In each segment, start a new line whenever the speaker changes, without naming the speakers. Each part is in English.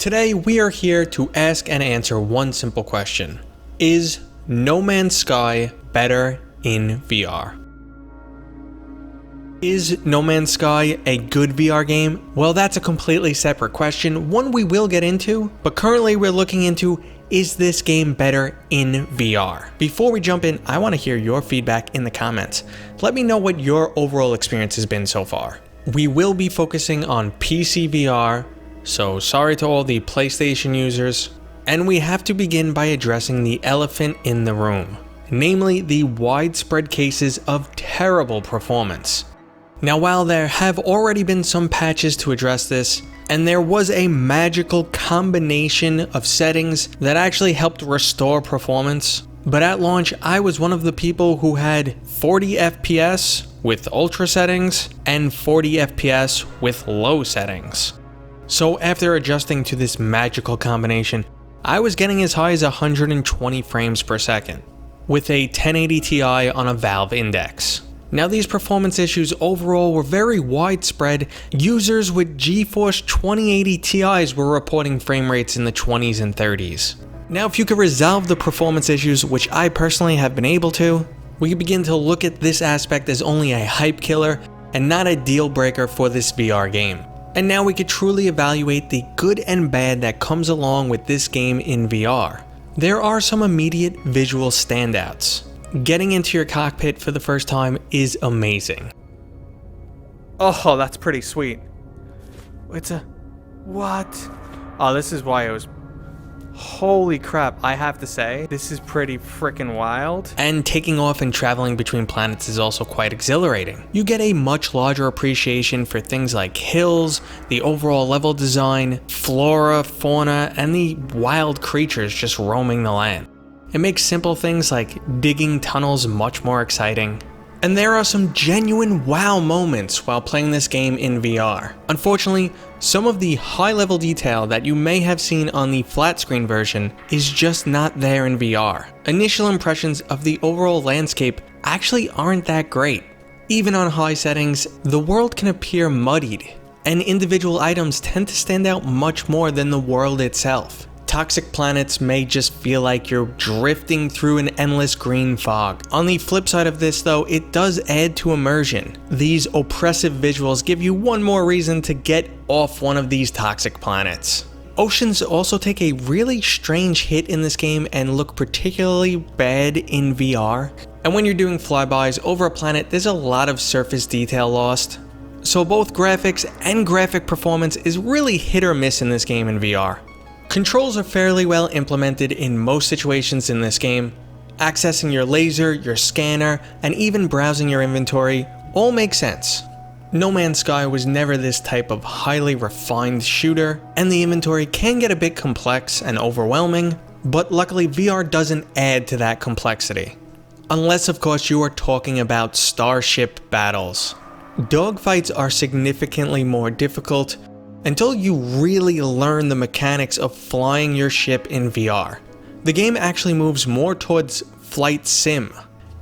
Today we are here to ask and answer one simple question. Is No Man's Sky better in VR? Is No Man's Sky a good VR game? Well, that's a completely separate question, one we will get into, but currently we're looking into, is this game better in VR? Before we jump in, I want to hear your feedback in the comments. Let me know what your overall experience has been so far. We will be focusing on PC VR, so sorry to all the PlayStation users. And we have to begin by addressing the elephant in the room, namely the widespread cases of terrible performance. Now, while there have already been some patches to address this, and there was a magical combination of settings that actually helped restore performance, but at launch I was one of the people who had 40 FPS with ultra settings and 40 FPS with low settings. So after adjusting to this magical combination, I was getting as high as 120 frames per second, with a 1080 Ti on a Valve Index. Now, these performance issues overall were very widespread. Users with GeForce 2080 Ti's were reporting frame rates in the 20s and 30s. Now, if you could resolve the performance issues, which I personally have been able to, we can begin to look at this aspect as only a hype killer and not a deal breaker for this VR game. And now we could truly evaluate the good and bad that comes along with this game in VR. There are some immediate visual standouts. Getting into your cockpit for the first time is amazing. Oh, that's pretty sweet. What? Oh, this is why it was... Holy crap, I have to say, this is pretty freaking wild. And taking off and traveling between planets is also quite exhilarating. You get a much larger appreciation for things like hills, the overall level design, flora, fauna, and the wild creatures just roaming the land. It makes simple things like digging tunnels much more exciting. And there are some genuine wow moments while playing this game in VR. Unfortunately, some of the high-level detail that you may have seen on the flat screen version is just not there in VR. Initial impressions of the overall landscape actually aren't that great. Even on high settings, the world can appear muddied, and individual items tend to stand out much more than the world itself. Toxic planets may just feel like you're drifting through an endless green fog. On the flip side of this though, it does add to immersion. These oppressive visuals give you one more reason to get off one of these toxic planets. Oceans also take a really strange hit in this game and look particularly bad in VR. And when you're doing flybys over a planet, there's a lot of surface detail lost. So both graphics and graphic performance is really hit or miss in this game in VR. Controls are fairly well implemented in most situations in this game. Accessing your laser, your scanner, and even browsing your inventory all make sense. No Man's Sky was never this type of highly refined shooter, and the inventory can get a bit complex and overwhelming, but luckily VR doesn't add to that complexity. Unless of course you are talking about starship battles. Dogfights are significantly more difficult, until you really learn the mechanics of flying your ship in VR. The game actually moves more towards flight sim,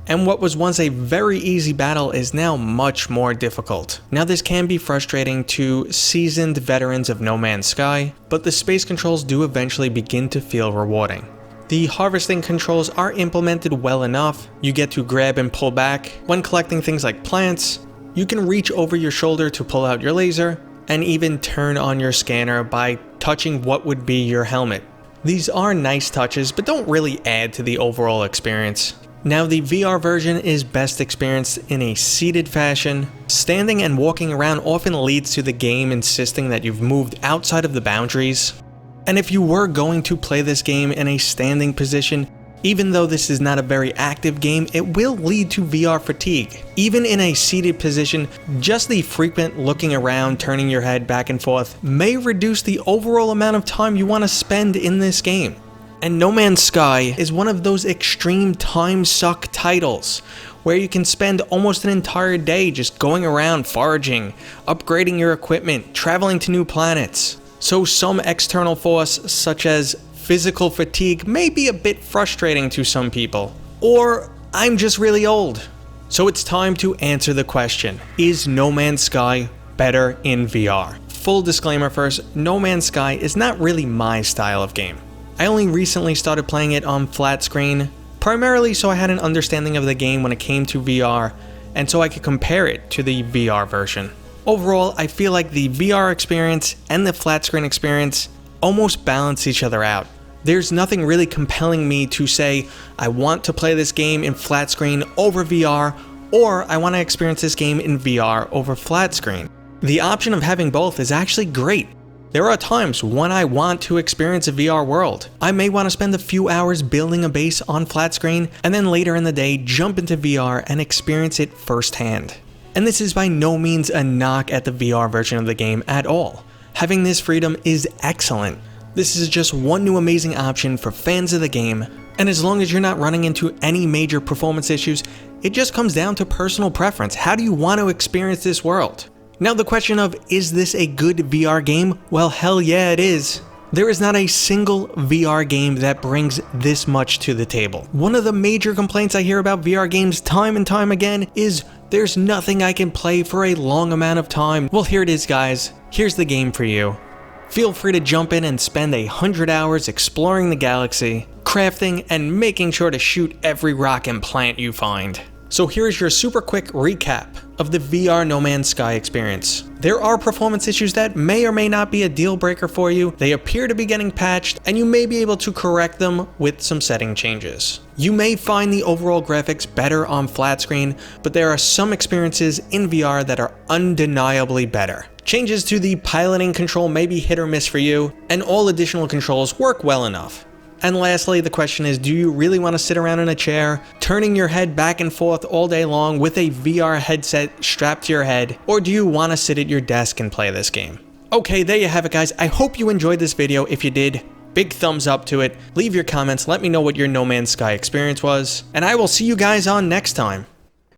and what was once a very easy battle is now much more difficult. Now, this can be frustrating to seasoned veterans of No Man's Sky, but the space controls do eventually begin to feel rewarding. The harvesting controls are implemented well enough. You get to grab and pull back. When collecting things like plants, you can reach over your shoulder to pull out your laser, and even turn on your scanner by touching what would be your helmet. These are nice touches, but don't really add to the overall experience. Now, the VR version is best experienced in a seated fashion. Standing and walking around often leads to the game insisting that you've moved outside of the boundaries. And if you were going to play this game in a standing position, even though this is not a very active game, it will lead to VR fatigue. Even in a seated position, just the frequent looking around, turning your head back and forth, may reduce the overall amount of time you want to spend in this game. And No Man's Sky is one of those extreme time suck titles, where you can spend almost an entire day just going around foraging, upgrading your equipment, traveling to new planets. So some external force, such as physical fatigue, may be a bit frustrating to some people. Or I'm just really old. So it's time to answer the question, is No Man's Sky better in VR? full disclaimer first, No Man's Sky is not really my style of game. I only recently started playing it on flat screen, primarily so I had an understanding of the game when it came to VR, and so I could compare it to the VR version. Overall, I feel like the VR experience and the flat screen experience almost balance each other out. There's nothing really compelling me to say, I want to play this game in flat screen over VR, or I want to experience this game in VR over flat screen. The option of having both is actually great. There are times when I want to experience a VR world. I may want to spend a few hours building a base on flat screen, and then later in the day jump into VR and experience it firsthand. And this is by no means a knock at the VR version of the game at all. Having this freedom is excellent. This is just one new amazing option for fans of the game, and as long as you're not running into any major performance issues, it just comes down to personal preference. How do you want to experience this world? Now the question of, is this a good VR game? Well, hell yeah it is. There is not a single VR game that brings this much to the table. One of the major complaints I hear about VR games time and time again is there's nothing I can play for a long amount of time. Well, here it is, guys. Here's the game for you. Feel free to jump in and spend 100 hours exploring the galaxy, crafting, and making sure to shoot every rock and plant you find. So here's your super quick recap of the VR No Man's Sky experience. There are performance issues that may or may not be a deal breaker for you. They appear to be getting patched, and you may be able to correct them with some setting changes. You may find the overall graphics better on flat screen, but there are some experiences in VR that are undeniably better. Changes to the piloting control may be hit or miss for you, and all additional controls work well enough. And lastly, the question is, do you really want to sit around in a chair, turning your head back and forth all day long with a VR headset strapped to your head, or do you want to sit at your desk and play this game? Okay, there you have it, guys. I hope you enjoyed this video. If you did, big thumbs up to it. Leave your comments, let me know what your No Man's Sky experience was, and I will see you guys on next time.